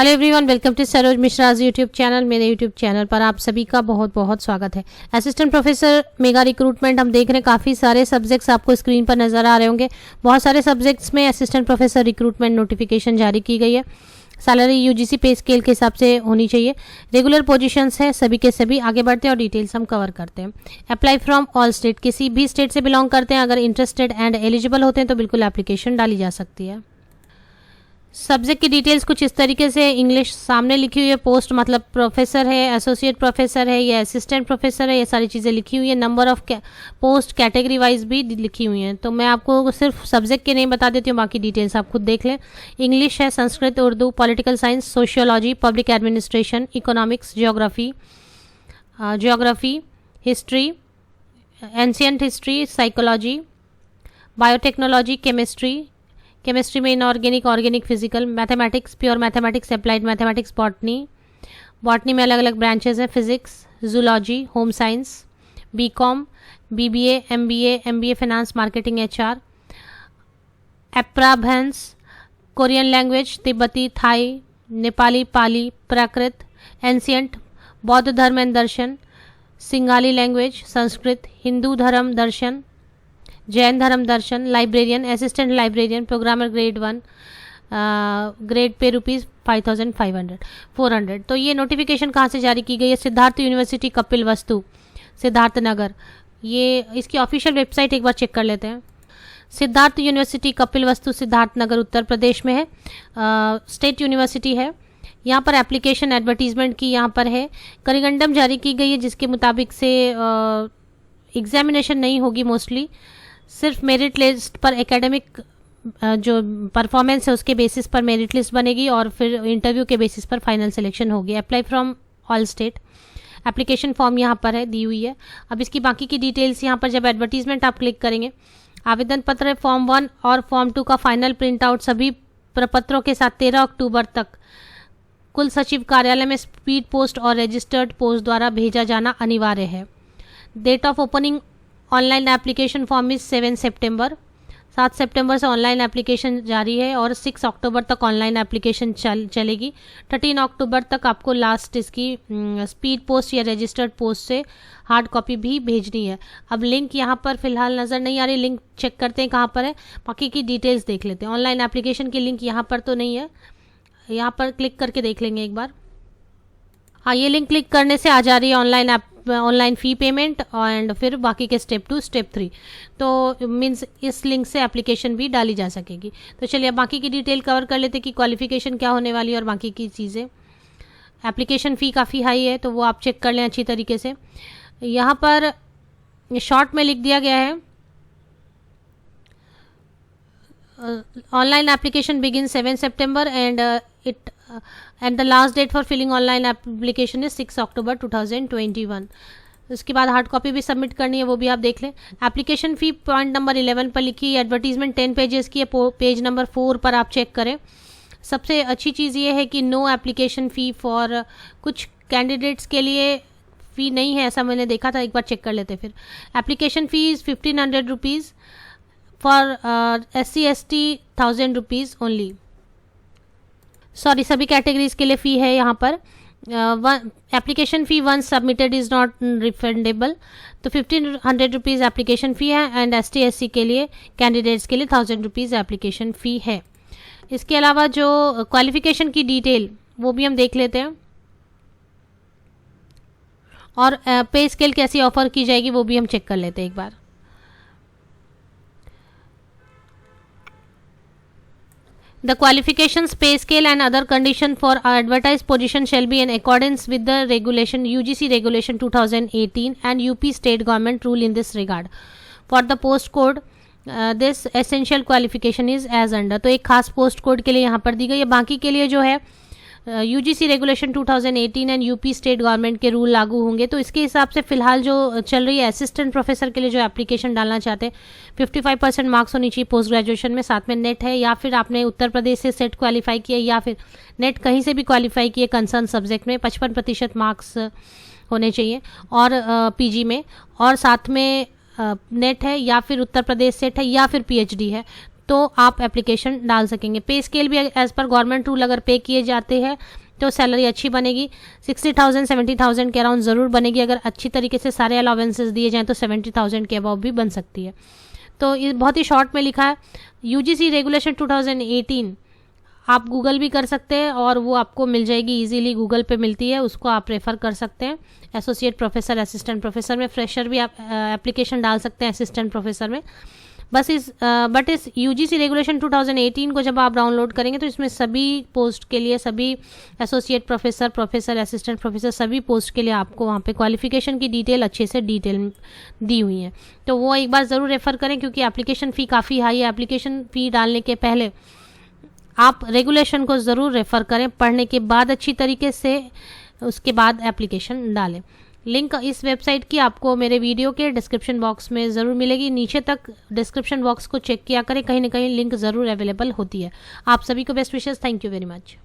Hello everyone, welcome to Saroj Mishra's YouTube channel. मेरे YouTube channel पर आप सभी का बहुत बहुत स्वागत है। असिस्टेंट प्रोफेसर मेगा रिक्रूटमेंट हम देख रहे हैं, काफ़ी सारे सब्जेक्ट्स आपको स्क्रीन पर नज़र आ रहे होंगे। बहुत सारे सब्जेक्ट्स में असिस्टेंट प्रोफेसर रिक्रूटमेंट नोटिफिकेशन जारी की गई है। सैलरी यूजीसी पे स्केल के हिसाब से होनी चाहिए। रेगुलर पोजीशंस है सभी के सभी। आगे बढ़ते हैं और डिटेल्स हम कवर करते हैं। अप्लाई फ्रॉम ऑल स्टेट, किसी भी स्टेट से बिलोंग करते हैं, अगर इंटरेस्टेड एंड एलिजिबल होते हैं तो बिल्कुल एप्लीकेशन डाली जा सकती है। सब्जेक्ट की डिटेल्स कुछ इस तरीके से इंग्लिश सामने लिखी हुई है। पोस्ट मतलब प्रोफेसर है, एसोसिएट प्रोफेसर है या असिस्टेंट प्रोफेसर है, ये सारी चीज़ें लिखी हुई है। Number of post category wise भी लिखी हुई हैं। तो मैं आपको सिर्फ सब्जेक्ट के नेम बता देती हूँ, बाकी डिटेल्स आप खुद देख लें। इंग्लिश है, Sanskrit, Urdu, political science, sociology, public administration, economics, geography, history, ancient history, psychology, biotechnology, chemistry में inorganic, organic, physical, mathematics, pure mathematics, applied mathematics, botany में अलग अलग ब्रांचेस हैं, physics, zoology, home science, BCom, BBA, MBA finance, marketing, HR, Apabhramsha, Korean language, तिब्बती, Thai, Nepali, Pali, Prakrit, ancient, बौद्ध धर्म and दर्शन, सिंगाली लैंग्वेज, संस्कृत, हिंदू धर्म दर्शन, जैन धर्म दर्शन, librarian, assistant librarian, programmer grade 1, grade pay ₹400। तो ये नोटिफिकेशन कहाँ से जारी की गई है? सिद्धार्थ यूनिवर्सिटी, कपिल वस्तु, सिद्धार्थ नगर। ये इसकी ऑफिशियल वेबसाइट एक बार चेक कर लेते हैं। सिद्धार्थ यूनिवर्सिटी, कपिल वस्तु, सिद्धार्थ नगर, उत्तर प्रदेश में है। स्टेट यूनिवर्सिटी है। यहाँ पर एप्लीकेशन एडवर्टीजमेंट की यहाँ पर है, करिगंडम जारी की गई है, जिसके मुताबिक से एग्जामिनेशन नहीं होगी। मोस्टली सिर्फ मेरिट लिस्ट पर एकेडमिक जो परफॉर्मेंस है उसके बेसिस पर मेरिट लिस्ट बनेगी और फिर इंटरव्यू के बेसिस पर फाइनल सिलेक्शन होगी। Apply from all state, application form यहाँ पर है, दी हुई है। अब इसकी बाकी की डिटेल्स यहाँ पर जब एडवर्टीजमेंट आप क्लिक करेंगे, आवेदन पत्र फॉर्म 1 और फॉर्म 2 का फाइनल प्रिंट आउट सभी प्रपत्रों के साथ 13 अक्टूबर तक कुल सचिव कार्यालय में स्पीड पोस्ट और रजिस्टर्ड पोस्ट द्वारा भेजा जाना अनिवार्य है। Date of opening online application form is 7 सितंबर। 7 सितंबर से ऑनलाइन एप्लीकेशन जारी है और 6 अक्टूबर तक ऑनलाइन एप्लीकेशन चलेगी। 13 अक्टूबर तक आपको लास्ट इसकी स्पीड पोस्ट या रजिस्टर्ड पोस्ट से हार्ड कॉपी भी भेजनी है। अब लिंक यहाँ पर फिलहाल नज़र नहीं आ रही, लिंक चेक करते हैं कहाँ पर है, बाकी की डिटेल्स देख लेते हैं। ऑनलाइन एप्लीकेशन की लिंक यहाँ पर तो नहीं है, यहाँ पर क्लिक करके देख लेंगे एक बार। हाँ, ये लिंक क्लिक करने से आ जा रही है ऑनलाइन फ़ी पेमेंट एंड फिर बाकी के स्टेप 2 स्टेप 3। तो मीन्स इस लिंक से एप्लीकेशन भी डाली जा सकेगी। तो चलिए अब बाकी की डिटेल कवर कर लेते हैं कि क्वालिफिकेशन क्या होने वाली है और बाकी की चीज़ें। एप्लीकेशन फ़ी काफ़ी हाई है तो वो आप चेक कर लें अच्छी तरीके से। यहाँ पर शॉर्ट में लिख दिया गया है, ऑनलाइन एप्लीकेशन बिगिन 7 सितंबर and the last date for filling online application is 6 October 2021। उसके बाद हार्ड कॉपी भी सबमिट करनी है, वो भी आप देख लें। एप्लीकेशन फ़ी पॉइंट नंबर 11 पर लिखी है। एडवर्टीजमेंट 10 पेजेस की है, पेज नंबर 4 पर आप चेक करें। सबसे अच्छी चीज़ ये है कि नो एप्लीकेशन फ़ी फॉर, कुछ कैंडिडेट्स के लिए फ़ी नहीं है ऐसा मैंने देखा था, एक बार चेक कर लेते फिर। Application fee is 1500 rupees for SC ST 1000 rupees only. Sorry, सभी कैटेगरीज के लिए फ़ी है यहाँ पर। Application fee once submitted is not refundable. तो 1500 रुपीज़ एप्लीकेशन फ़ी है एंड ST SC के लिए कैंडिडेट्स के लिए 1000 रुपीज़ एप्लीकेशन फ़ी है। इसके अलावा जो क्वालिफिकेशन की डिटेल वो भी हम देख लेते हैं और पे स्केल कैसी ऑफर की जाएगी वो भी हम चेक कर लेते हैं एक बार। The qualifications, pay scale and other condition for advertised position shall be in accordance with the regulation UGC regulation 2018 and UP state government rule in this regard. For the post code, this essential qualification is as under। तो एक खास post code के लिए यहाँ पर दी गई है। बाकी के लिए जो है UGC regulation 2018 and UP state government के रूल लागू होंगे। तो इसके हिसाब से फिलहाल जो चल रही है असिस्टेंट प्रोफेसर के लिए जो एप्लीकेशन डालना चाहते हैं 55% मार्क्स होनी चाहिए पोस्ट ग्रेजुएशन में, साथ में नेट है या फिर आपने उत्तर प्रदेश से सेट क्वालिफाई किया या फिर नेट कहीं से भी क्वालिफाई किए कंसर्न सब्जेक्ट में 55% मार्क्स होने चाहिए और PG में, और साथ में नेट है या फिर उत्तर प्रदेश सेट है या फिर PhD है। तो आप एप्लीकेशन डाल सकेंगे। पे स्केल भी एज पर गवर्नमेंट रूल अगर पे किए जाते हैं तो सैलरी अच्छी बनेगी, 60,000 70,000 के अराउंड ज़रूर बनेगी। अगर अच्छी तरीके से सारे अलाउंसेस दिए जाएँ तो 70,000 के अबव भी बन सकती है। तो ये बहुत ही शॉर्ट में लिखा है। यूजीसी रेगुलेशन 2018 आप गूगल भी कर सकते हैं और वो आपको मिल जाएगी, इजीली गूगल पे मिलती है, उसको आप रेफ़र कर सकते हैं। एसोसिएट प्रोफेसर, असिस्टेंट प्रोफेसर में, फ्रेशर भी आप एप्लीकेशन डाल सकते हैं असिस्टेंट प्रोफेसर में। बस इस यूजीसी रेगुलेशन 2018 को जब आप डाउनलोड करेंगे तो इसमें सभी पोस्ट के लिए, सभी associate professor, professor, assistant professor, सभी पोस्ट के लिए आपको वहाँ पे क्वालिफिकेशन की डिटेल अच्छे से डिटेल दी हुई है। तो वो एक बार ज़रूर रेफ़र करें क्योंकि एप्लीकेशन फ़ी काफ़ी हाई है। एप्लीकेशन फ़ी डालने के पहले आप रेगुलेशन को ज़रूर रेफ़र करें, पढ़ने के बाद अच्छी तरीके से, उसके बाद एप्लीकेशन डालें। लिंक इस वेबसाइट की आपको मेरे वीडियो के डिस्क्रिप्शन बॉक्स में ज़रूर मिलेगी। नीचे तक डिस्क्रिप्शन बॉक्स को चेक किया करें, कहीं ना कहीं लिंक ज़रूर अवेलेबल होती है। आप सभी को best wishes. Thank you very much.